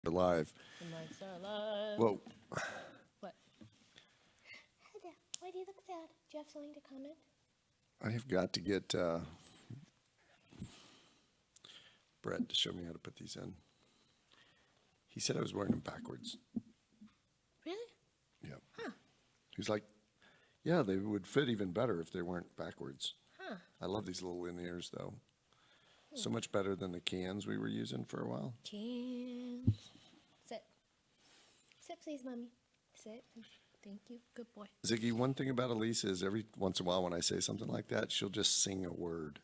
Live. The mics are live. Whoa. What? Hi, why do you look sad? Do you have something to comment? I have got to get Brett to show me how to put these in. He said I was wearing them backwards. Really? Yeah. Huh. He's like, yeah, they would fit even better if they weren't backwards. Huh. I love these little in-ears, though. So much better than the cans we were using for a while. Cans. Sit. Sit, please, Mommy. Sit. Thank you. Good boy. Ziggy, one thing about Elise is every once in a while when I say something like that, she'll just sing a word.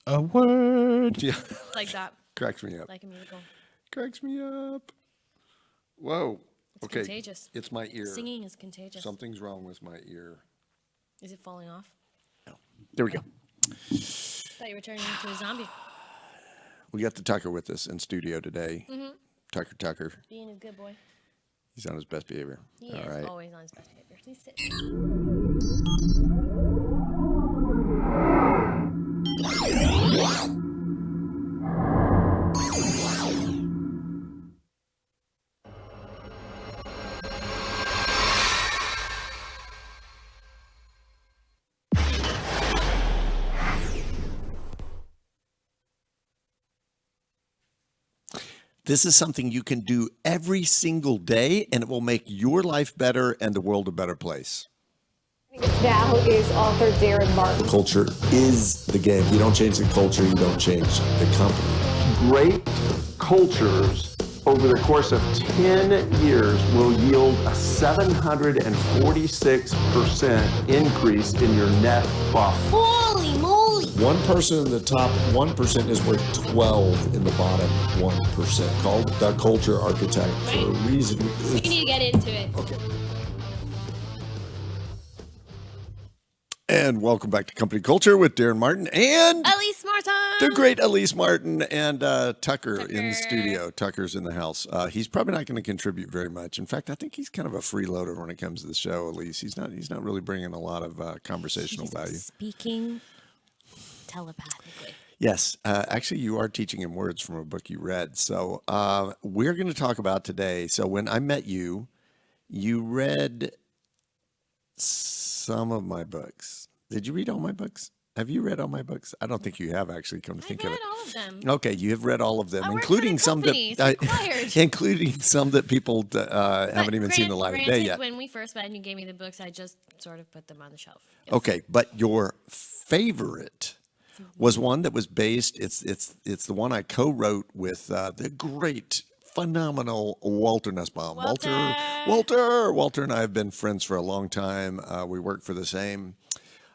A word. Yeah. Like that. Cracks me up. Like a musical. Cracks me up. Whoa. It's Okay. contagious. It's my ear. Singing is contagious. Something's wrong with my ear. Is it falling off? No. There we go. Thought you were turning into a zombie. We got the Tucker with us in studio today. Mm-hmm. Tucker. Being a good boy. He's on his best behavior. He All is right. always on his best behavior. Please sit. This is something you can do every single day, and it will make your life better and the world a better place. Now is author Daren Martin. Culture is the game. If you don't change the culture, you don't change the company. Great cultures over the course of 10 years will yield a 746% increase in your net profit. Holy moly! One person in the top 1% is worth 12 in the bottom 1%. Called the culture architect for a reason. We need to get into it. Okay. And welcome back to Company Culture with Daren Martin and Elise Martin! the great Elise Martin and Tucker in the studio. Tucker's in the house. He's probably not going to contribute very much. In fact, I think he's kind of a freeloader when it comes to the show, Elise. He's not really bringing a lot of conversational value. Speaking telepathically. Yes. Actually, you are teaching him words from a book you read. So we're going to talk about today. So when I met you, you read some of my books. Did you read all my books? Have you read all my books? I don't think you have, actually, come to think of it. I read all of them. Okay, you have read all of them, I work including for the some company. that It's required. including some that people haven't even seen the light of day Granted, yet. when we first met and you gave me the books, I just sort of put them on the shelf. Yes. Okay, but your favorite was one that was based. It's the one I co-wrote with the great, phenomenal Walter Nussbaum. Walter and I have been friends for a long time. We worked for the same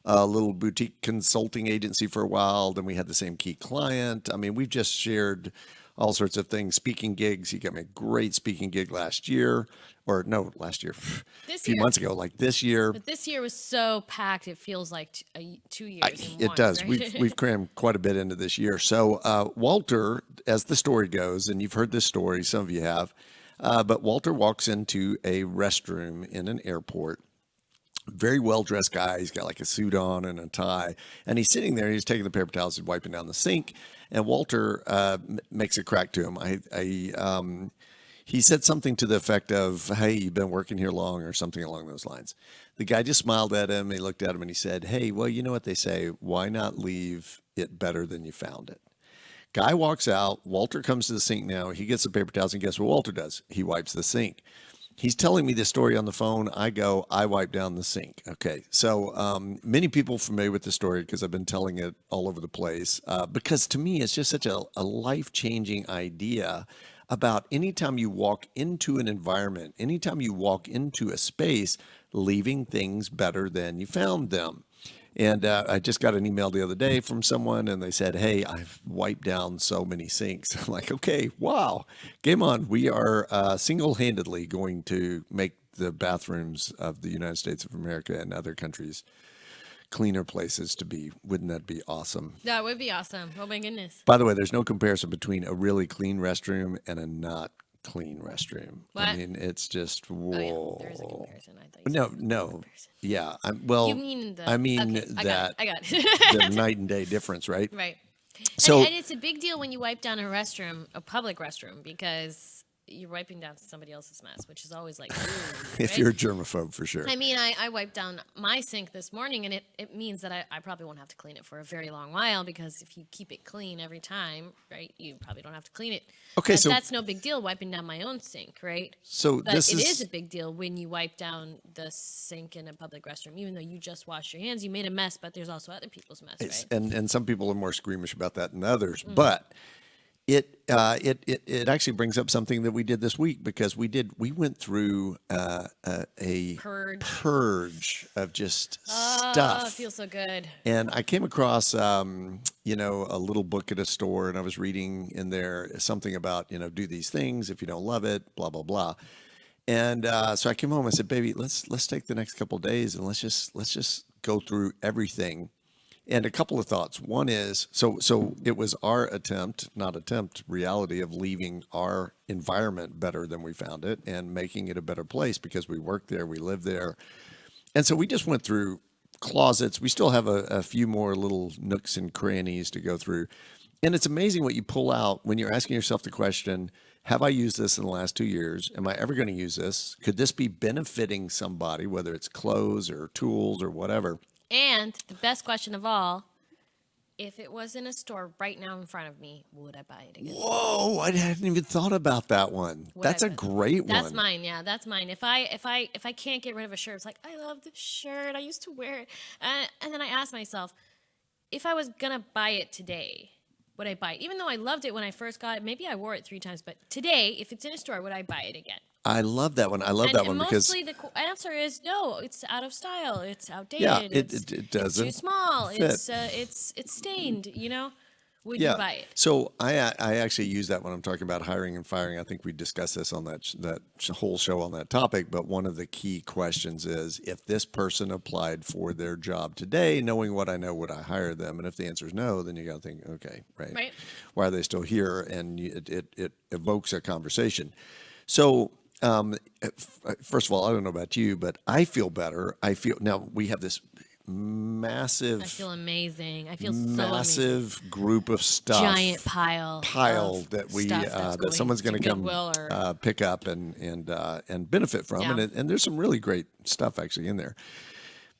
little boutique consulting agency for a while. Then we had the same key client. I mean, we've just shared all sorts of things. Speaking gigs. He got me a great speaking gig last year. Or no, last year. This a few year. months ago, like this year. But this year was so packed, it feels like 2 years in It one, does. right? We've crammed quite a bit into this year. So Walter, as the story goes, and you've heard this story, some of you have, but Walter walks into a restroom in an airport. Very well-dressed guy. He's got like a suit on and a tie. And he's sitting there. He's taking the paper towels and wiping down the sink. And Walter makes a crack to him. He said something to the effect of, hey, you've been working here long, or something along those lines. The guy just smiled at him. He looked at him and he said, hey, well, you know what they say, why not leave it better than you found it? Guy walks out. Walter comes to the sink now. He gets the paper towels, and guess what Walter does? He wipes the sink. He's telling me this story on the phone. I wipe down the sink. Okay. So many people familiar with the story because I've been telling it all over the place. Because to me, it's just such a life-changing idea about anytime you walk into an environment, anytime you walk into a space, leaving things better than you found them. And I just got an email the other day from someone, and they said, hey, I've wiped down so many sinks. I'm like, okay, wow, game on. We are single-handedly going to make the bathrooms of the United States of America and other countries cleaner places to be. Wouldn't that be awesome? That would be awesome. Oh, my goodness. By the way, there's no comparison between a really clean restroom and a not clean restroom. What? I mean, it's just, whoa. Oh, yeah. There is a comparison. I thought you said No. comparison. Yeah. You mean the... I mean okay, that I got it. the night and day difference, right? Right. So and it's a big deal when you wipe down a restroom, a public restroom, because you're wiping down somebody else's mess, which is always like, ooh, if right? you're a germaphobe, for sure. I mean, I wiped down my sink this morning, and it means that I probably won't have to clean it for a very long while, because if you keep it clean every time, right, you probably don't have to clean it. Okay, But so- that's no big deal, wiping down my own sink, right? So But this it is- is a big deal when you wipe down the sink in a public restroom, even though you just washed your hands. You made a mess, but there's also other people's mess, right? And some people are more squeamish about that than others, but it actually brings up something that we did this week, because we went through a purge of just Oh, stuff. it feels so good. And I came across, a little book at a store, and I was reading in there something about, do these things if you don't love it, blah blah blah. And so I came home. I said, "Baby, let's take the next couple of days and let's just go through everything." And a couple of thoughts. One is, so it was our reality of leaving our environment better than we found it and making it a better place, because we work there, we live there. And so we just went through closets. We still have a few more little nooks and crannies to go through. And it's amazing what you pull out when you're asking yourself the question, have I used this in the last 2 years? Am I ever going to use this? Could this be benefiting somebody, whether it's clothes or tools or whatever? And the best question of all, if it was in a store right now in front of me, would I buy it again? Whoa, I hadn't even thought about that one. Would That's I a buy- great one. That's mine. Yeah, that's mine. If I can't get rid of a shirt, it's like, I love this shirt. I used to wear it. And then I ask myself, if I was going to buy it today, would I buy it? Even though I loved it when I first got it, maybe I wore it 3 times, but today, if it's in a store, would I buy it again? I love that one. I love that one because mostly the answer is no. It's out of style. It's outdated. Yeah, it It's doesn't too small. fit. It's stained. Would yeah. you buy it? So I actually use that when I'm talking about hiring and firing. I think we discussed this on that whole show on that topic. But one of the key questions is, if this person applied for their job today, knowing what I know, would I hire them? And if the answer is no, then you got to think, okay, right? Why are they still here? And it evokes a conversation. So. First of all, I don't know about you, but I feel better. Now we have this massive. I feel amazing. I feel so massive amazing. Group of stuff. Giant pile of that we stuff that's that someone's going to come Goodwill or- pick up and benefit from, Yeah. and there's some really great stuff actually in there.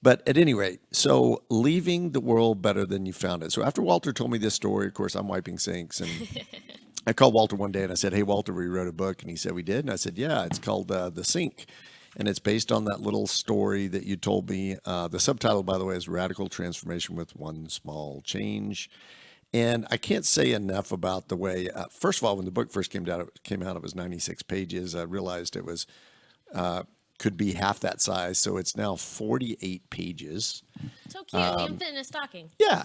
But at any rate, so leaving the world better than you found it. So after Walter told me this story, of course, I'm wiping sinks, and I called Walter one day and I said, "Hey, Walter, we wrote a book." And he said, "We did?" And I said, "Yeah, it's called The Sink. And it's based on that little story that you told me. The subtitle, by the way, is Radical Transformation with One Small Change." And I can't say enough about the way, first of all, when the book first came out, it was 96 pages. I realized it was could be half that size. So it's now 48 pages. So cute. You can fit in a stocking. Yeah,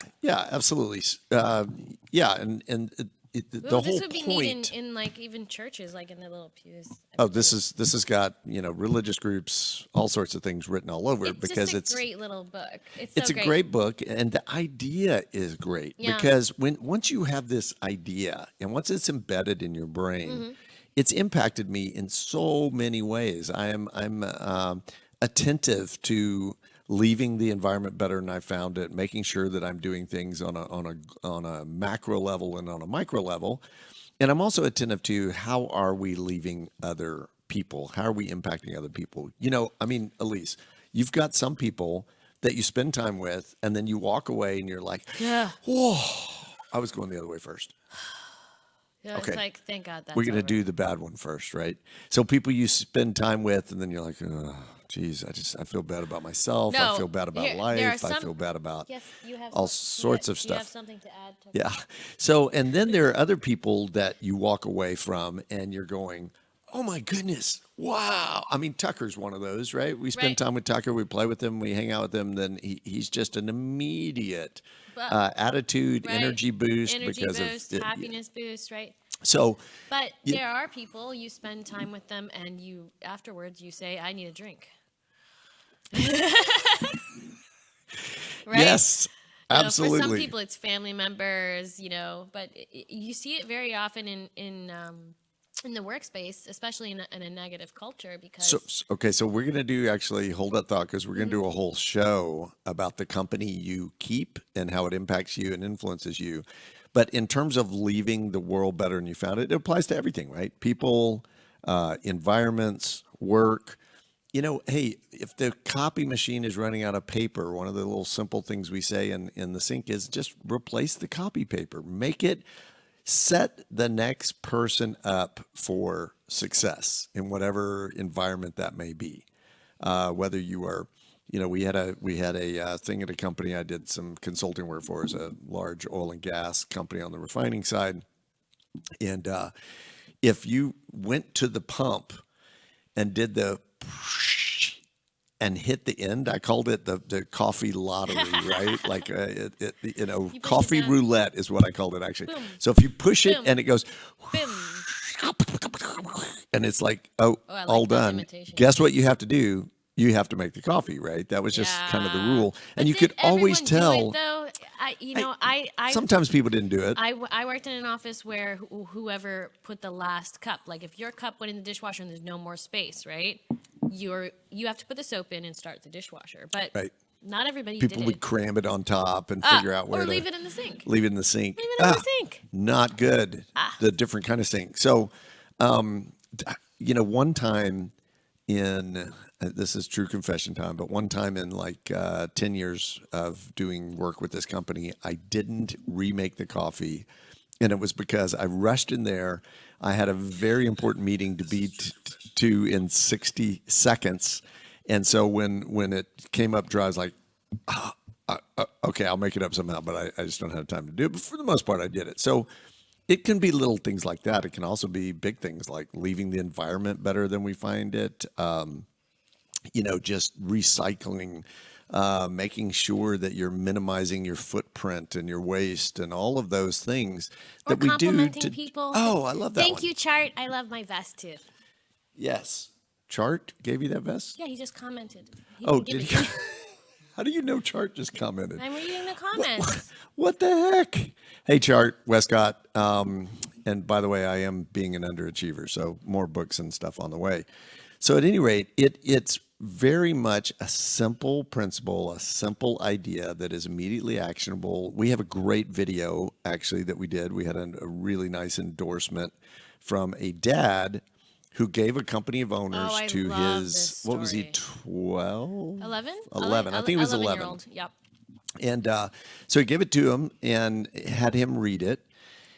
absolutely. Yeah, and the whole This would be point. neat in like even churches, like in the little pews. This has got religious groups, all sorts of things written all over it, It's because just a great little book. it's so a great book, and the idea is great. Yeah. Because once you have this idea and once it's embedded in your brain, it's impacted me in so many ways. I'm attentive to leaving the environment better than I found it, making sure that I'm doing things on a macro level and on a micro level. And I'm also attentive to, how are we leaving other people? How are we impacting other people? Elise, you've got some people that you spend time with and then you walk away and you're like, Yeah. whoa, I was going the other way first. Yeah, Okay. It's like, thank God that's We're going to over. do the bad one first, right? So people you spend time with and then you're like, oh, geez, I feel bad about myself. I No, feel bad about there are life. I some- feel bad about Yes, you have all some- sorts of do you have stuff. something to add? To Yeah. So, and then there are other people that you walk away from and you're going, oh my goodness, wow. I mean, Tucker's one of those, right? We spend Right. time with Tucker, we play with him, we hang out with him, then he's just an immediate attitude, Right. energy boost Energy because boost, of happiness boost, right? So, But Yeah. there are people, you spend time with them and you afterwards you say, I need a drink. Right? yes, absolutely. For some people, it's family members, but you see it very often in in the workspace, especially in a negative culture, because So we're going to do actually hold that thought because we're going to do a whole show about the company you keep and how it impacts you and influences you. But in terms of leaving the world better than you found it, it applies to everything, right? People, environments, work. Hey, if the copy machine is running out of paper, one of the little simple things we say in the sink is just replace the copy paper. Set the next person up for success in whatever environment that may be. Whether you are, we had a thing at a company I did some consulting work for, is a large oil and gas company on the refining side. And if you went to the pump and did the and hit the end, I called it the coffee lottery, right? Like, coffee roulette is what I called it, actually. Boom. So if you push it Boom. and it goes, boom. and it's like, I like all that done. imitation. Guess what you have to do? You have to make the coffee, right? That was just kind of the rule. But And you did could always everyone do tell. it, though? I Sometimes people didn't do it. I worked in an office where whoever put the last cup, like if your cup went in the dishwasher and there's no more space, right? You have to put the soap in and start the dishwasher. But Right. not everybody People did would it. cram it on top and figure out where or to leave it in the sink. leave it in the sink. Leave it in the sink. Not good. The different kind of sink. So, one time in this is true confession time, but one time in like 10 years of doing work with this company, I didn't remake the coffee. And it was because I rushed in there. I had a very important meeting to be to in 60 seconds. And so when it came up dry, I was like, okay, I'll make it up somehow, but I just don't have time to do it. But for the most part, I did it. So it can be little things like that. It can also be big things like leaving the environment better than we find it. Just recycling, making sure that you're minimizing your footprint and your waste and all of those things Or that we do. complimenting people. Oh, I love that Thank one. you, Chart. I love my vest too. Yes. Chart gave you that vest? Yeah, he just commented. He Oh, didn't did give he? me- How do you know Chart just commented? I'm reading the comments. What the heck? Hey, Chart, Westcott. And by the way, I am being an underachiever, so more books and stuff on the way. So at any rate, it's very much a simple principle, a simple idea that is immediately actionable. We have a great video, actually, that we did. We had a really nice endorsement from a dad who gave a company of owners I to love his, this what was he, story. 12? 11? 11. I think it was 11. 11-year-old. Yep. And so he gave it to him and had him read it.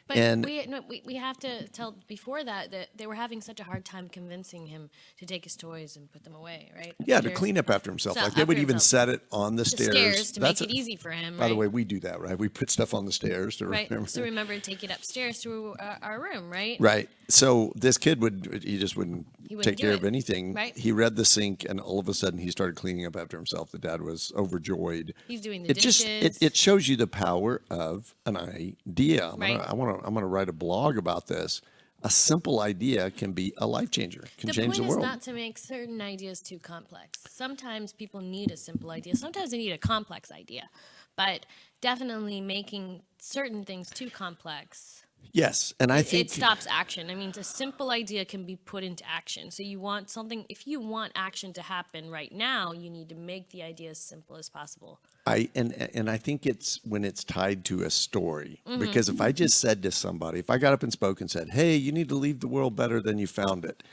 But And we have to tell before that they were having such a hard time convincing him to take his toys and put them away, right? yeah, to Upstairs. clean up after himself. So Like they would after even himself. set it on the The stairs. stairs to make That's it easy for him, By the right? way, we do that, right? We put stuff on the stairs to Right. remember. So remember to take it upstairs to our room, right? Right. So this kid he just wouldn't wouldn't take do care it. of anything. Right. He read the sink and all of a sudden he started cleaning up after himself. The dad was overjoyed. He's doing the It dishes. just it shows you the power of an idea. Right. I'm gonna write a blog about this. A simple idea can be a life changer. Can The change point the world. is not to make certain ideas too complex. Sometimes people need a simple idea. Sometimes they need a complex idea. But definitely making certain things too complex, Yes, and I think it stops action. I mean, a simple idea can be put into action. So you want something, if you want action to happen right now, you need to make the idea as simple as possible. I think it's when it's tied to a story. Mm-hmm. Because if I just said to somebody, if I got up and spoke and said, "Hey, you need to leave the world better than you found it,"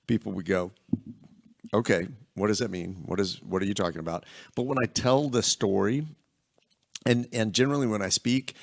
people would go, "Okay, what does that mean? What are you talking about?" But when I tell the story, and generally when I speak,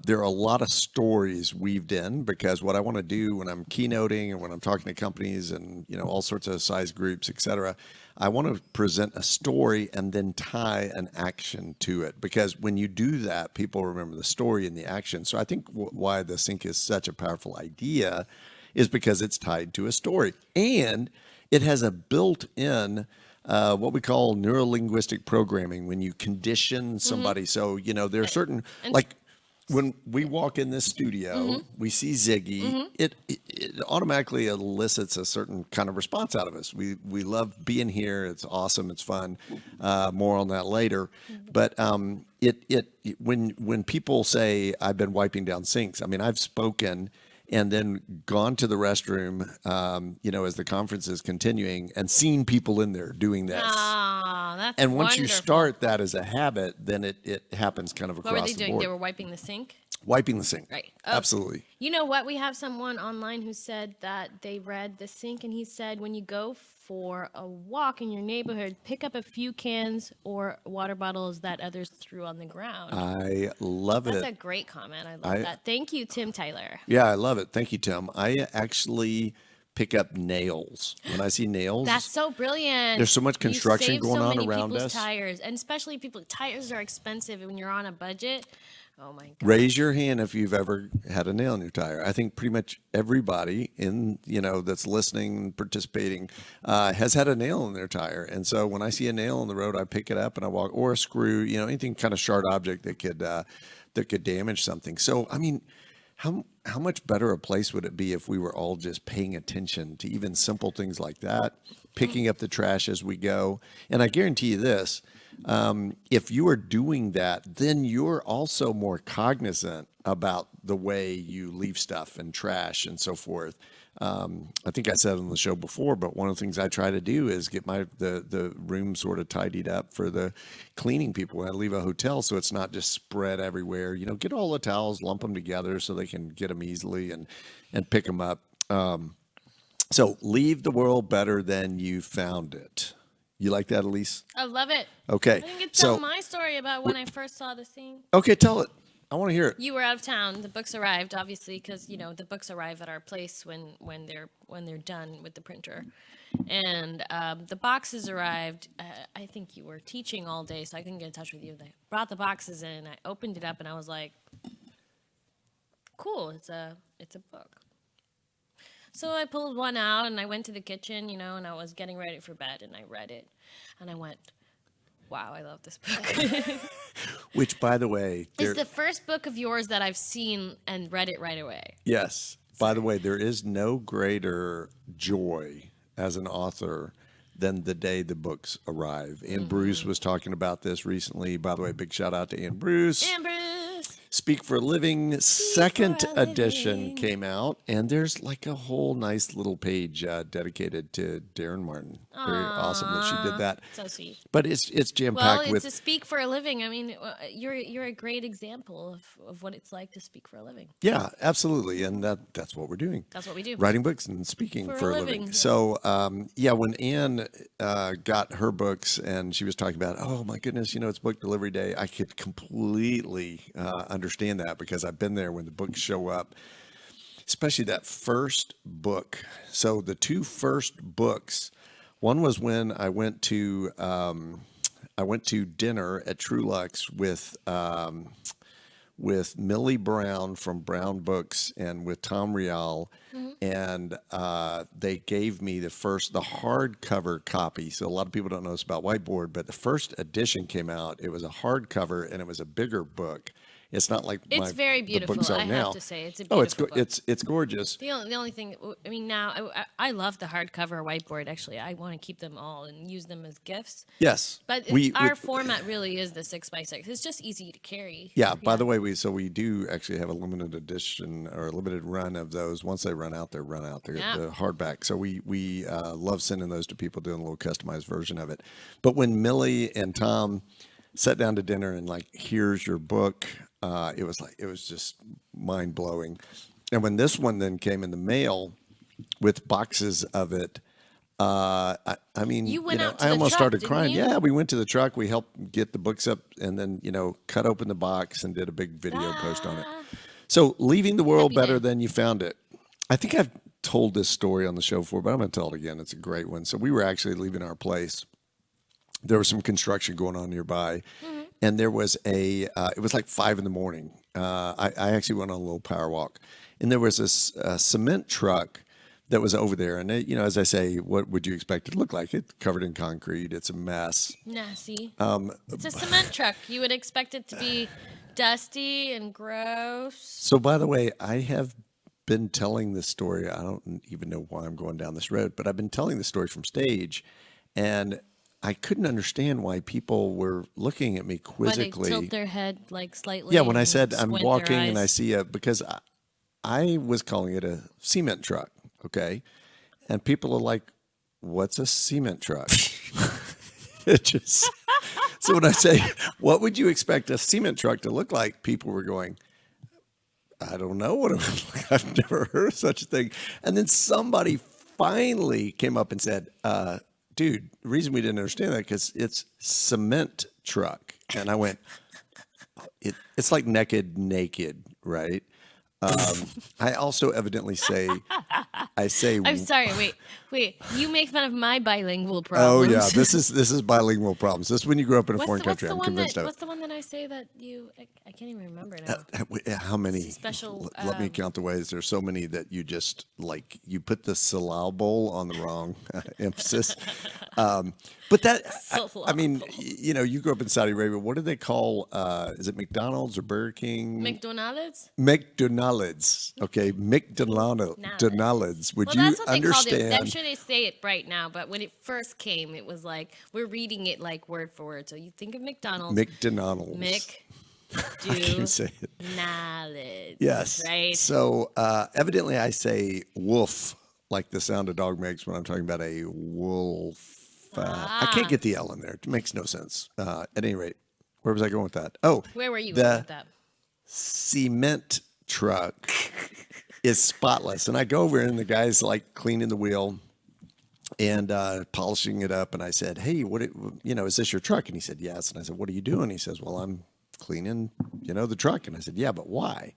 there are a lot of stories weaved in because what I want to do when I'm keynoting and when I'm talking to companies and all sorts of size groups, et cetera, I want to present a story and then tie an action to it because when you do that, people remember the story and the action. So I think why the sync is such a powerful idea is because it's tied to a story and it has a built-in what we call neuro-linguistic programming when you condition somebody. So, there are certain, like when we walk in this studio, we see Ziggy, it automatically elicits a certain kind of response out of us. We love being here. It's awesome. It's fun. More on that later. But when people say, I've been wiping down sinks, I mean, I've spoken and then gone to the restroom, as the conference is continuing, and seen people in there doing this. Ah, that's And once you wonderful. start that as a habit, then it happens kind of across What were they the doing? board. They were wiping the sink? Wiping the sink. Right. Absolutely. You know what? We have someone online who said that they read the sink, and he said when you go for a walk in your neighborhood, pick up a few cans or water bottles that others threw on the ground. I love That's it. a great comment. I love that. Thank you, Tim Tyler. Yeah, I love it. Thank you, Tim. I actually pick up nails. When I see nails, That's so brilliant. There's so much You construction save going so on many around people's us. Tires, and especially tires are expensive when you're on a budget. Oh my God. raise your hand if you've ever had a nail in your tire. I think pretty much everybody that's listening, participating, has had a nail in their tire. And so when I see a nail on the road, I pick it up and I walk, or a screw, anything kind of sharp object that could damage something. So I mean, how much better a place would it be if we were all just paying attention to even simple things like that, picking up the trash as we go? And I guarantee you this, if you are doing that, then you're also more cognizant about the way you leave stuff and trash and so forth. I think I said on the show before, but one of the things I try to do is get the room sort of tidied up for the cleaning people when I leave a hotel, so it's not just spread everywhere. Get all the towels, lump them together so they can get them easily and pick them up. So leave the world better than you found it. You like that, Elise? I love it. Okay. I didn't get to tell my story about when I first saw the scene. Okay, tell it. I want to hear it. You were out of town. The books arrived, obviously, because the books arrive at our place when they're done with the printer, and the boxes arrived. I think you were teaching all day, so I couldn't get in touch with you. They brought the boxes in. I opened it up, and I was like, "Cool, it's a book." So I pulled one out, and I went to the kitchen, and I was getting ready for bed, and I read it, and I went, wow, I love this book. Which, by the way, It's the first book of yours that I've seen and read it right away. yes. By the way, there is no greater joy as an author than the day the books arrive. Ann Bruce was talking about this recently. By the way, big shout out to Ann Bruce. Amber. Speak for a Living second edition came out, and there's like a whole nice little page dedicated to Daren Martin. Very awesome that she did that. So sweet. But it's jam Well, packed it's with to speak for a living. I mean, you're a great example of what it's like to speak for a living. yeah, absolutely, and that's what we're doing. That's what we do. Writing books and speaking For a for a living, living. yeah. So, when Anne got her books and she was talking about, oh my goodness, it's book delivery day, I could completely understand that because I've been there when the books show up, especially that first book. So the two first books, one was when I went to dinner at True Lux with Millie Brown from Brown Books and with Tom Rial, and they gave me the hardcover copy. So a lot of people don't know this about Whiteboard, but the first edition came out. It was a hardcover and it was a bigger book. It's not like It's very the beautiful. books are I now. have to say, it's a beautiful book. It's gorgeous. The only thing, I mean, now I love the hardcover whiteboard. Actually, I want to keep them all and use them as gifts. Yes, But our format really is the 6x6. It's just easy to carry. Yeah. By the way, we do actually have a limited edition or a limited run of those. Once they run out, they're Yeah. the hardback. So we love sending those to people, doing a little customized version of it. But when Millie and Tom sat down to dinner and like, here's your book, it was just mind blowing. And when this one then came in the mail with boxes of it, I mean, You went out to I the almost truck, started didn't crying. you? Yeah, we went to the truck. We helped get the books up, and then cut open the box and did a big video post on it. So, leaving the world Happy better day. than you found it. I think I've told this story on the show before, but I'm going to tell it again. It's a great one. So, we were actually leaving our place. There was some construction going on nearby, and there was it was like 5 a.m. I actually went on a little power walk, and there was this cement truck that was over there. And as I say, what would you expect it to look like? It's covered in concrete. It's a mess. Nasty. It's a cement truck. You would expect it to be dusty and gross. So, by the way, I have been telling this story. I don't even know why I'm going down this road, but I've been telling the story from stage, and I couldn't understand why people were looking at me Why they quizzically. tilt their head like slightly. Yeah, when I and said I'm squint their walking and I eyes. see because I was calling it a cement truck. Okay. And people are like, what's a cement truck? It just, so when I say, what would you expect a cement truck to look like? People were going, I don't know what it would like. I've never heard of such a thing. And then somebody finally came up and said, dude, the reason we didn't understand that because it's cement truck. And I went, it's like naked, right? I also evidently say, I'm sorry. Wait. You make fun of my bilingual oh problems. yeah, this is bilingual problems. This is when you grew up in a foreign country. I'm convinced of it. What's the one that I say that you? I can't even remember now. How many? Special. Let me count the ways. There's so many that you just like. You put the syllable on the wrong emphasis. But that, I mean, you know, you grew up in Saudi Arabia. What do they call? Is it McDonald's or Burger King? McDonald's. McDonald's. Okay, McDonald's. Would Well, you that's what they called it. understand? I'm sure they say it right now, but when it first came, it was like we're reading it like word for word. So you think of McDonald's. McDonald's. Do say it. knowledge. Yes. Right. So evidently I say woof like the sound a dog makes when I'm talking about a wolf. I can't get the L in there. It makes no sense. At any rate, where was I going with that? Oh, Where were you going with that? Cement truck is spotless. And I go over and the guy's like cleaning the wheel and polishing it up. And I said, hey, is this your truck? And he said, yes. And I said, what are you doing? He says, well, I'm cleaning, the truck. And I said, yeah, but why?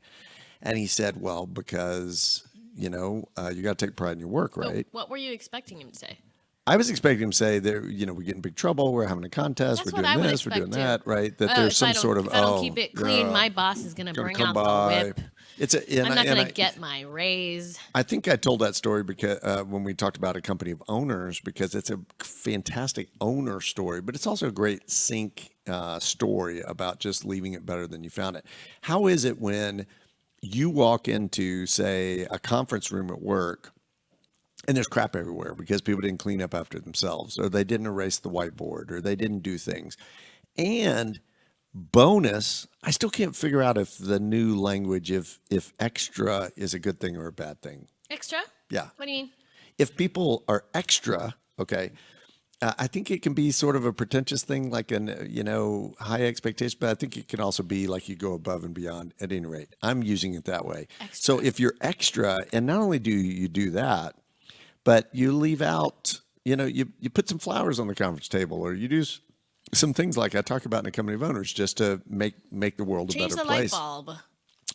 And he said, well, because, you got to take pride in your work, right? What were you expecting him to say? I was expecting him to say that, we get in big trouble. We're having a contest. That's we're what I doing would this. We're doing expect, that. Right. That there's some sort of, if I don't keep it clean, my boss is going to bring out the whip. I'm not going to get my raise. I think I told that story because when we talked about a company of owners, because it's a fantastic owner story, but it's also a great sync story about just leaving it better than you found it. How is it when you walk into, say, a conference room at work and there's crap everywhere because people didn't clean up after themselves, or they didn't erase the whiteboard, or they didn't do things. And bonus, I still can't figure out if the new language, if extra is a good thing or a bad thing. Extra? Yeah. What do you mean? If people are extra, okay, I think it can be sort of a pretentious thing, like high expectation, but I think it can also be like you go above and beyond at any rate. I'm using it that way. Extra. So if you're extra, and not only do you do that, but you leave out, you put some flowers on the conference table, or you do some things like I talk about in a company of owners just to make the world a better place. Change the light bulb.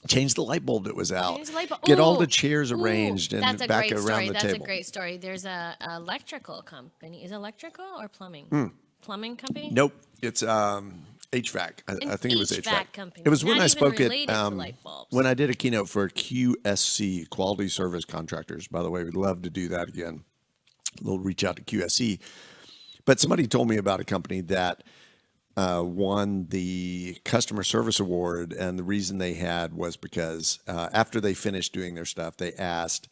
Change the light bulb that was out. Change the light bulb. Get all the chairs arranged and that's a back great around story. the That's table. a great story. There's a electrical company. Is it electrical or plumbing? Plumbing company? Nope. It's HVAC. I think it was HVAC. Company. It was when Not I even spoke at related to light bulbs. when I did a keynote for QSC, Quality Service Contractors. By the way, we'd love to do that again. We'll reach out to QSC. But somebody told me about a company that won the customer service award, and the reason they had was because after they finished doing their stuff, they asked,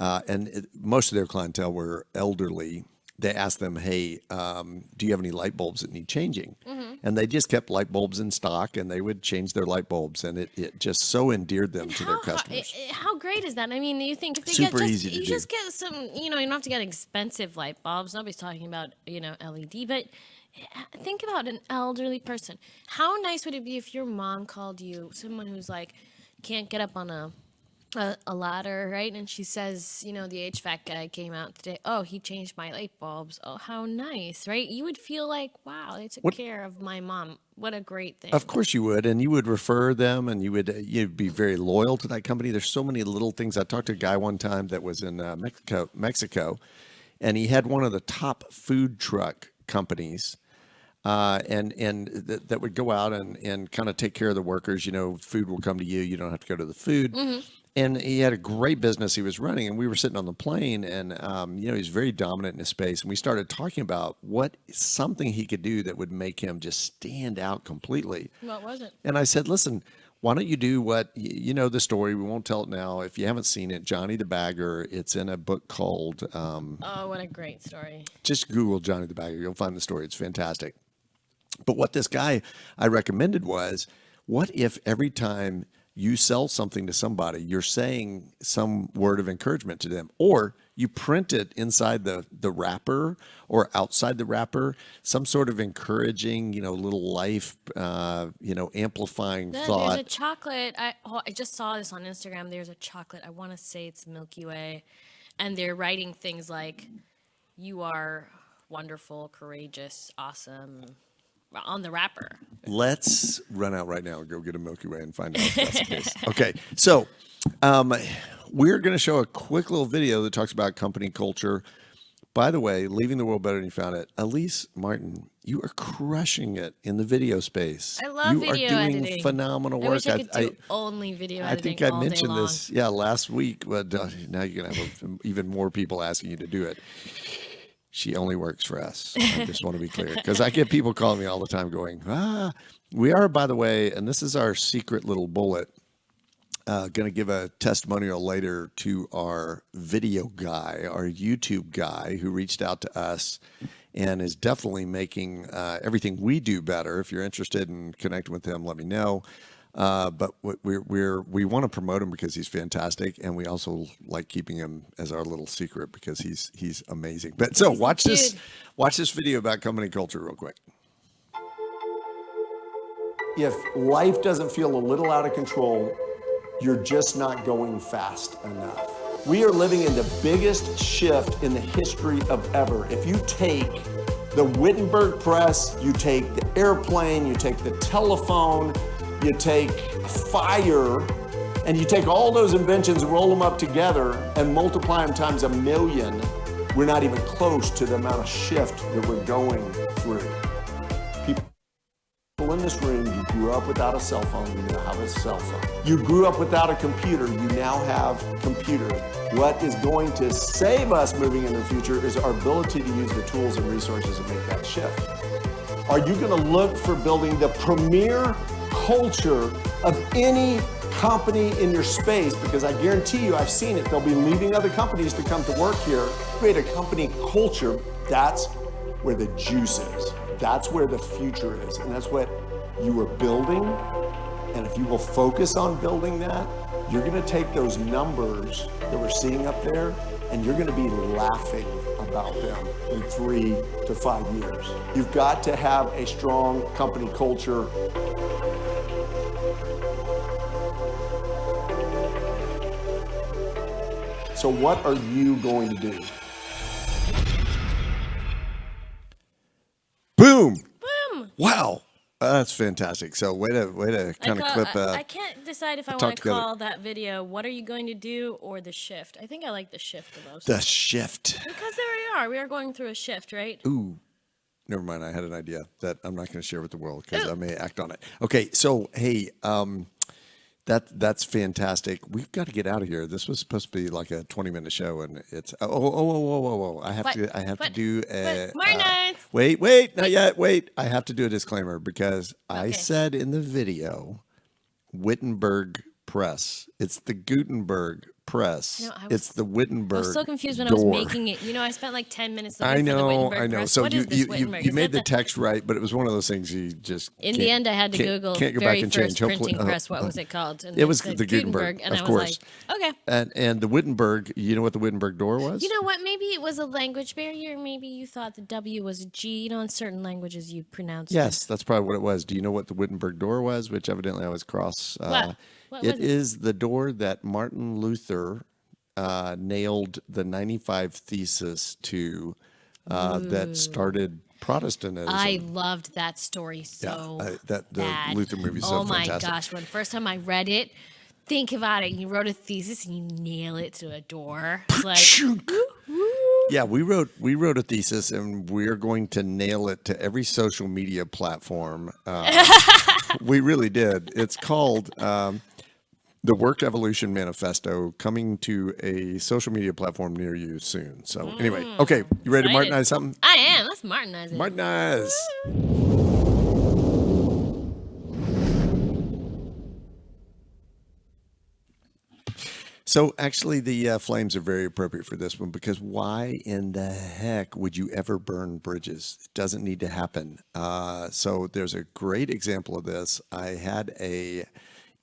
most of their clientele were elderly. They asked them, hey, do you have any light bulbs that need changing? Mm-hmm. And they just kept light bulbs in stock, and they would change their light bulbs, and it just so endeared them to their customers. How great is that? I mean, you think if they Super get easy to do. just get some, you don't have to get expensive light bulbs. Nobody's talking about, LED, but think about an elderly person. How nice would it be if your mom called you, someone who's like, can't get up on a ladder, right? And she says, the HVAC guy came out today. Oh, he changed my light bulbs. Oh, how nice, right? You would feel like, wow, they took care of my mom. What a great thing. Of course you would, and you would refer them, and you'd be very loyal to that company. There's so many little things. I talked to a guy one time that was in Mexico, and he had one of the top food truck companies. That would go out and kind of take care of the workers. Food will come to you. You don't have to go to the food. Mm-hmm. And he had a great business he was running. And we were sitting on the plane, and he was very dominant in his space. And we started talking about something he could do that would make him just stand out completely. What was it? And I said, listen, why don't you do what, the story, we won't tell it now. If you haven't seen it, Johnny the Bagger, it's in a book called... oh, what a great story. Just Google Johnny the Bagger. You'll find the story. It's fantastic. But what this guy I recommended was, what if every time you sell something to somebody, you're saying some word of encouragement to them, or you print it inside the wrapper or outside the wrapper, some sort of encouraging, little life, amplifying thought. There's a chocolate. I just saw this on Instagram. There's a chocolate. I want to say it's Milky Way, and they're writing things like, "You are wonderful, courageous, awesome," on the wrapper. Let's run out right now and go get a Milky Way and find out if that's the case. Okay, so we're going to show a quick little video that talks about company culture. By the way, leaving the world better than you found it. Elise Martin, you are crushing it in the video space. I love video You are doing editing. phenomenal work. I wish I could do only video I editing think I all day mentioned long. this, last week. But now you're going to have even more people asking you to do it. She only works for us. I just want to be clear, because I get people calling me all the time going, we are, by the way, and this is our secret little bullet, going to give a testimonial later to our video guy, our YouTube guy, who reached out to us and is definitely making everything we do better. If you're interested in connecting with him, let me know. But we want to promote him because he's fantastic, and we also like keeping him as our little secret because he's amazing. But so watch this video about company culture real quick. If life doesn't feel a little out of control, you're just not going fast enough. We are living in the biggest shift in the history of ever. If you take the Wittenberg press, you take the airplane, you take the telephone, you take fire, and you take all those inventions, roll them up together, and multiply them times 1,000,000, we're not even close to the amount of shift that we're going through. People in this room, you grew up without a cell phone, you now have a cell phone. You grew up without a computer, you now have computers. What is going to save us moving into the future is our ability to use the tools and resources to make that shift. Are you going to look for building the premier culture of any company in your space? Because I guarantee you, I've seen it, they'll be leaving other companies to come to work here. Create a company culture. That's where the juice is. That's where the future is. And that's what you are building. And if you will focus on building that, you're going to take those numbers that we're seeing up there, and you're going to be laughing about them in 3 to 5 years. You've got to have a strong company culture. So what are you going to do? Boom! Boom! Wow, that's fantastic. So way to kind of clip. I can't decide if I want to call that video "What Are You Going to Do" or "The Shift." I think I like the shift the most. The shift. Because there we are. We are going through a shift, right? Ooh, never mind. I had an idea that I'm not going to share with the world because I may act on it. Okay, so hey, that's fantastic. We've got to get out of here. This was supposed to be like a 20-minute show, and it's whoa. I have to do a Martinized. Wait, not yet. Wait, I have to do a disclaimer because I said in the video, Wittenberg press. It's the Gutenberg press. It's the Wittenberg. I was so confused when door. I was making it. I spent like 10 minutes looking for the Wittenberg press. So what is this Wittenberg? you made the text right, but it was one of those things you just in the end I had to Google can't go very back and first change. printing press. What was it called? And it was said the Gutenberg, and of I was course. like, okay. And the Wittenberg. You know what the Wittenberg door was? You know what? Maybe it was a language barrier. Maybe you thought the W was a G. In certain languages you pronounce. Yes, that's probably what it was. Do you know what the Wittenberg door was? Which evidently I was cross. What it is the door that Martin Luther nailed the 95 thesis to that started Protestantism. I loved that story so the bad. Luther movie is so fantastic. Oh my gosh, when the first time I read it, think about it. You wrote a thesis and you nail it to a door. It's like, yeah, we wrote a thesis and we're going to nail it to every social media platform. We really did. It's called the Work Evolution Manifesto, coming to a social media platform near you soon. So anyway, okay, you ready to martinize something? I am. Let's martinize it. Martinize. So actually the flames are very appropriate for this one because why in the heck would you ever burn bridges? It doesn't need to happen. So there's a great example of this. I had a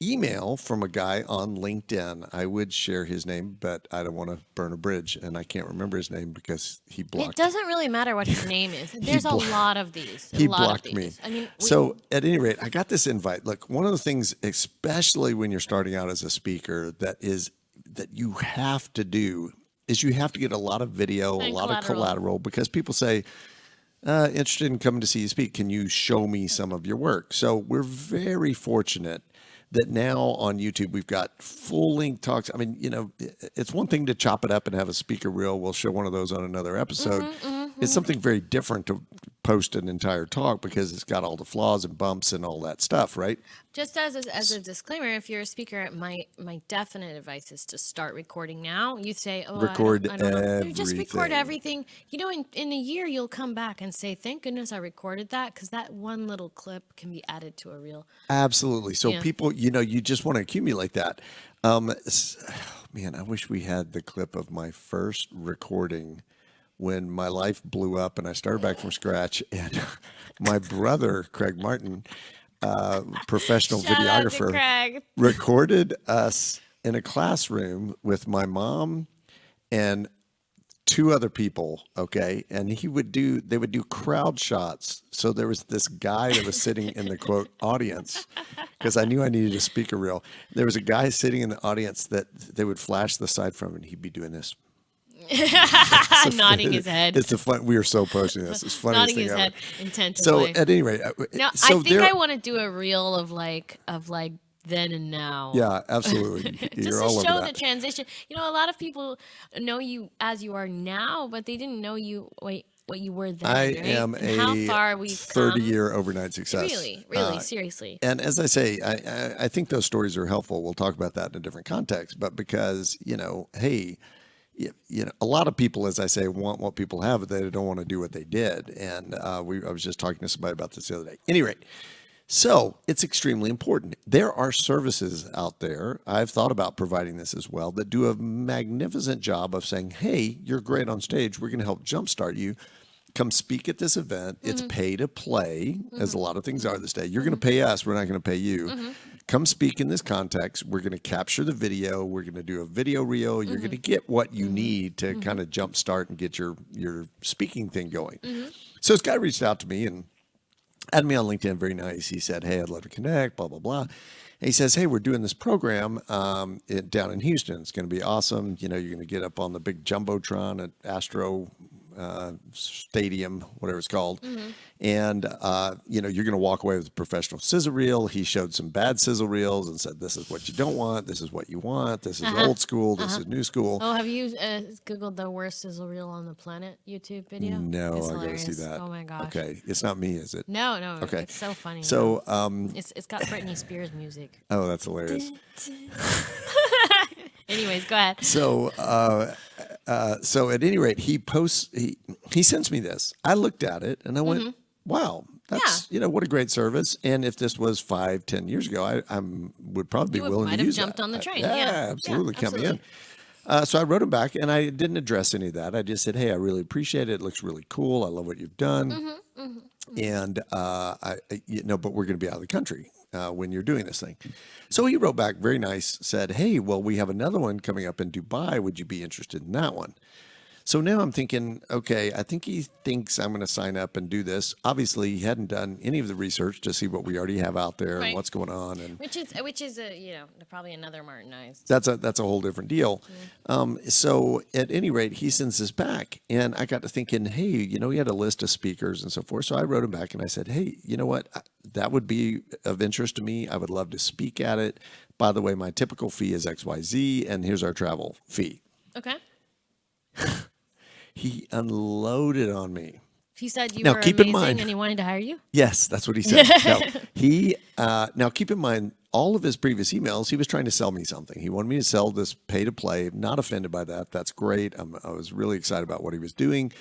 email from a guy on LinkedIn. I would share his name, but I don't want to burn a bridge, and I can't remember his name because he blocked. It doesn't really matter what his name is. There's a lot of these. He blocked me. I mean, so at any rate, I got this invite. Look, one of the things, especially when you're starting out as a speaker, that you have to do is you have to get a lot of video, a lot of collateral, because people say, interested in coming to see you speak. Can you show me some of your work? So we're very fortunate that now on YouTube, we've got full length talks. I mean, it's one thing to chop it up and have a speaker reel. We'll show one of those on another episode. It's something very different to post an entire talk because it's got all the flaws and bumps and all that stuff, right? Just as a disclaimer, if you're a speaker, my definite advice is to start recording now. You say, "Oh, record I don't know." everything. Just record everything. In a year, you'll come back and say, "Thank goodness I recorded that," because that one little clip can be added to a reel. Absolutely. So people, you just want to accumulate that. Man, I wish we had the clip of my first recording when my life blew up and I started back from scratch, and my brother, Craig Martin, professional videographer, recorded us in a classroom with my mom and two other people. Okay. And they would do crowd shots. So there was this guy that was sitting in the quote audience, because I knew I needed a speaker reel. There was a guy sitting in the audience that they would flash the side from, and he'd be doing this. Nodding his head. It's we are so posting this. It's funny. Nodding his head intensively. So at any rate, now I think I want to do a reel of like then and now. Yeah, absolutely. Just to show the transition. A lot of people know you as you are now, but they didn't know you what you were then. I right? am and how far we've 30-year overnight success. Really, seriously. And as I say, I think those stories are helpful. We'll talk about that in a different context. But because hey. A lot of people, as I say, want what people have, but they don't want to do what they did. And I was just talking to somebody about this the other day. Anyway, so it's extremely important. There are services out there, I've thought about providing this as well, that do a magnificent job of saying, hey, you're great on stage. We're going to help jumpstart you. Come speak at this event. It's pay to play, as a lot of things are this day. You're going to pay us. We're not going to pay you. Come speak in this context. We're going to capture the video. We're going to do a video reel. You're going to get what you need to kind of jumpstart and get your speaking thing going. So this guy reached out to me and added me on LinkedIn. Very nice. He said, hey, I'd love to connect, blah, blah, blah. And he says, hey, we're doing this program down in Houston. It's going to be awesome. You're going to get up on the big Jumbotron at Astro Stadium, whatever it's called. And, you're going to walk away with a professional sizzle reel. He showed some bad sizzle reels and said, this is what you don't want. This is what you want. This is old school. This is new school. Oh, have you Googled the worst sizzle reel on the planet YouTube video? No, I got to see that. Oh my gosh. Okay. It's not me, is it? No. Okay. It's so funny. So, it's got Britney Spears music. Oh, that's hilarious. Anyways, go ahead. So at any rate, he sends me this. I looked at it and I went, wow, that's, what a great service. And if this was 5-10 years ago, I would probably be willing to use that. Might have jumped on the train. Yeah, absolutely. Count me in. So I wrote him back and I didn't address any of that. I just said, hey, I really appreciate it. It looks really cool. I love what you've done. And, but we're going to be out of the country when you're doing this thing. So he wrote back, very nice, said, hey, well, we have another one coming up in Dubai. Would you be interested in that one? So now I'm thinking, okay, I think he thinks I'm going to sign up and do this. Obviously, he hadn't done any of the research to see what we already have out there and what's going on, and which is probably another martinized. That's a whole different deal. So at any rate, he sends this back, and I got to thinking, hey, he had a list of speakers and so forth. So I wrote him back and I said, hey, you know what? That would be of interest to me. I would love to speak at it. By the way, my typical fee is XYZ, and here's our travel fee. Okay. He unloaded on me. He said you now, were keep amazing in mind, and he wanted to hire you? Yes, that's what he said. Now keep in mind, all of his previous emails, he was trying to sell me something. He wanted me to sell this pay to play. Not offended by that. That's great. I was really excited about what he was doing.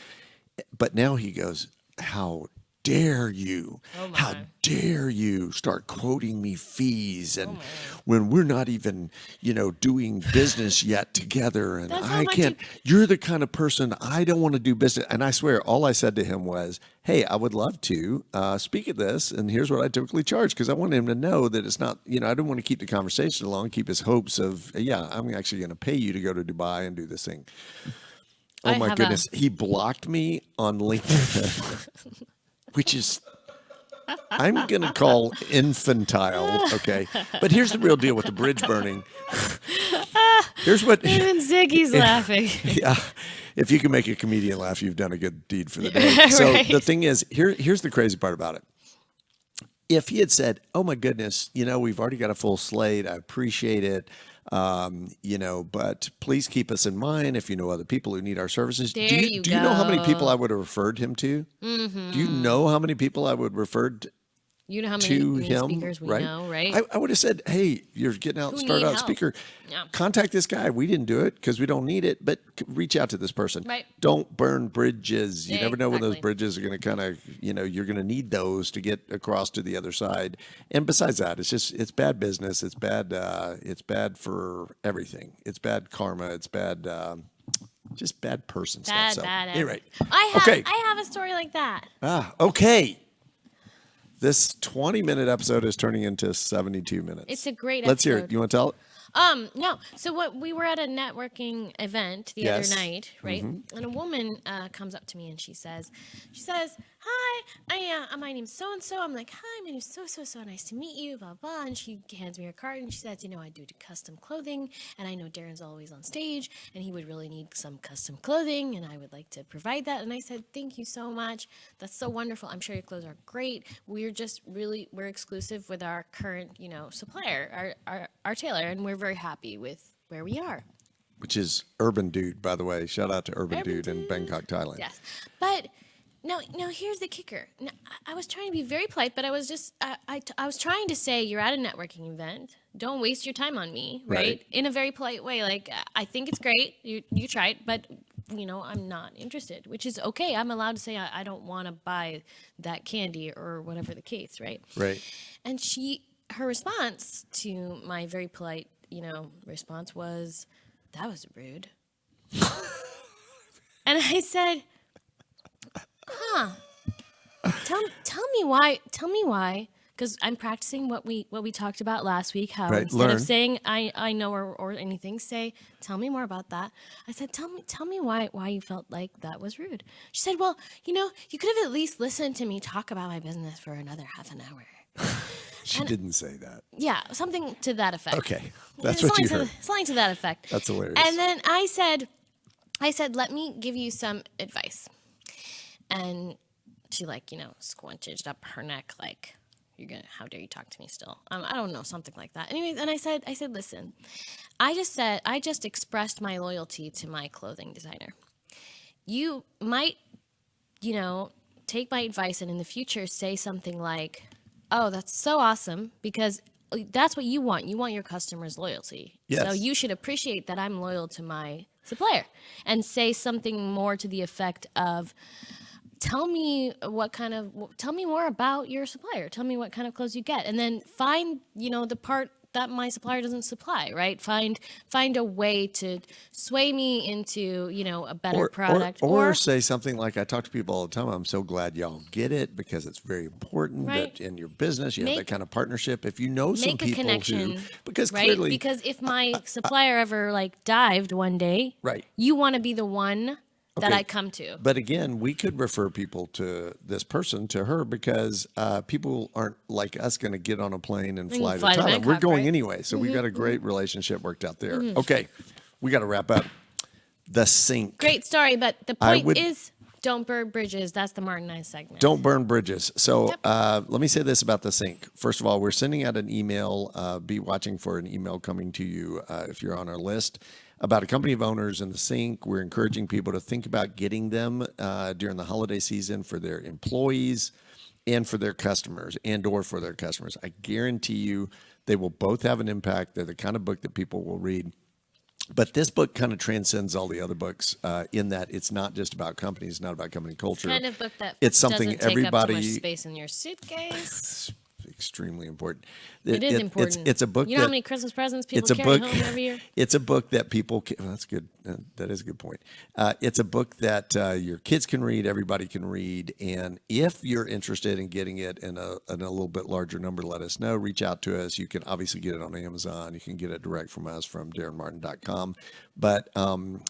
But now he goes, how dare you? Oh, my. How dare you start quoting me fees and when we're not even, doing business yet together and That's how I much can't, you're the kind of person I don't want to do business. And I swear, all I said to him was, hey, I would love to speak at this. And here's what I typically charge. Cause I want him to know that it's not, I don't want to keep the conversation along, keep his hopes of, yeah, I'm actually going to pay you to go to Dubai and do this thing. Oh I my have goodness. He blocked me on LinkedIn, which is, I'm going to call infantile. Okay. But here's the real deal with the bridge burning. Here's what. Even Ziggy's laughing. Yeah. If you can make a comedian laugh, you've done a good deed for the day. So Right. the thing is, here's the crazy part about it. If he had said, oh my goodness, we've already got a full slate. I appreciate it. But please keep us in mind if you know other people who need our services. There do you you know how many go. people I would have referred him to? Mm-hmm. Do you know how many people I would refer You know how to many him? speakers we right? know, right? I would have said, hey, you're getting out, Who start need out help. speaker. Yeah. Contact this guy. We didn't do it because we don't need it, but reach out to this person. Right. Don't burn bridges. You Yeah, never know when those exactly. bridges are going to kind of, you're going to need those to get across to the other side. And besides that, it's bad business. It's bad for everything. It's bad karma. It's bad, just bad person Bad, stuff. So, bad. anyway. I have a story like that. Okay. This 20-minute episode is turning into 72 minutes. It's a great Let's hear it. episode. You want to tell it? No. So what we were at a networking event the Yes. other night, right? Mm-hmm. And a woman comes up to me and she says, "Hi, my name's so and so." I'm like, "Hi, my name's so nice to meet you." Blah blah. And she hands me her card and she says, "I do custom clothing, and I know Daren's always on stage, and he would really need some custom clothing, and I would like to provide that." And I said, "Thank you so much. That's so wonderful. I'm sure your clothes are great. We're exclusive with our current supplier, our tailor, and we're very happy with where we are." Which is Urban Dude, by the way. Shout out to Urban Urban Dude in Dude. Bangkok, Thailand. Yes, but now here's the kicker. Now, I was trying to be very polite, but I was just I was trying to say, you're at a networking event. Don't waste your time on me, right? Right. In a very polite way. Like, I think it's great. You tried, but I'm not interested, which is okay. I'm allowed to say I don't want to buy that candy or whatever the case, right? Right. And her response to my very polite, response was, "That was rude." And I said, tell me why. Because I'm practicing what we talked about last week. How Right, instead learn. of saying I know or anything, say, "Tell me more about that." I said, tell me why you felt like that was rude. She said, "Well, you could have at least listened to me talk about my business for another half an hour." She didn't say that. Yeah, something to that effect. Okay. That's what you heard. Something to that effect. That's hilarious. And then I said, "Let me give you some advice." And she squinted up her neck like, how dare you talk to me still? I don't know, something like that. Anyways, and I said, "Listen, I just expressed my loyalty to my clothing designer. You might, take my advice and in the future say something like, 'Oh, that's so awesome,' because that's what you want. You want your customers' loyalty. Yes. So you should appreciate that I'm loyal to my supplier," and say something more to the effect of, tell me more about your supplier. Tell me what kind of clothes you get. And then find, the part that my supplier doesn't supply, right? Find a way to sway me into, a better product. Or say something like, I talk to people all the time. I'm so glad y'all get it because it's very important Right. that in your business you have Make- that kind of partnership. If you know some Make a people connection, because right? clearly, Because if my supplier ever dived one day, Right. you want to be the one that Okay. I come to. But again, we could refer people to this person, to her, because people aren't like us going to get on a plane and fly to fly to Thailand. We're Bangkok, going right? Mm-hmm. anyway. So we've got a great relationship worked out there. Okay, we got to wrap up. The sink. Great story, but the I point would- is, don't burn bridges. That's the martinized segment. Don't burn bridges. So Yep. let me say this about the sink. First of all, we're sending out an email. Be watching for an email coming to you if you're on our list about a company of owners in the sink. We're encouraging people to think about getting them during the holiday season for their employees and for their customers or for their customers. I guarantee you they will both have an impact. They're the kind of book that people will read. But this book kind of transcends all the other books in that it's not just about companies, not about company culture. Kind of book that it's something doesn't take everybody up too much space in your suitcase. extremely important. It is important. It's a book. You know how many Christmas presents people carry home every year? It's a book that people. Well, that's good. That is a good point. It's a book that your kids can read. Everybody can read. And if you're interested in getting it in a little bit larger number, let us know. Reach out to us. You can obviously get it on Amazon. You can get it direct from us from DarenMartin.com. But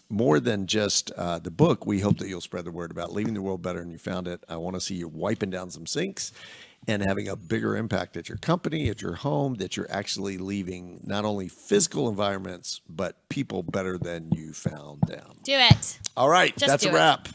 more than just the book, we hope that you'll spread the word about leaving the world better than you found it. I want to see you wiping down some sinks and having a bigger impact at your company, at your home, that you're actually leaving not only physical environments, but people better than you found them. Do it. All right, Just that's do a it. wrap.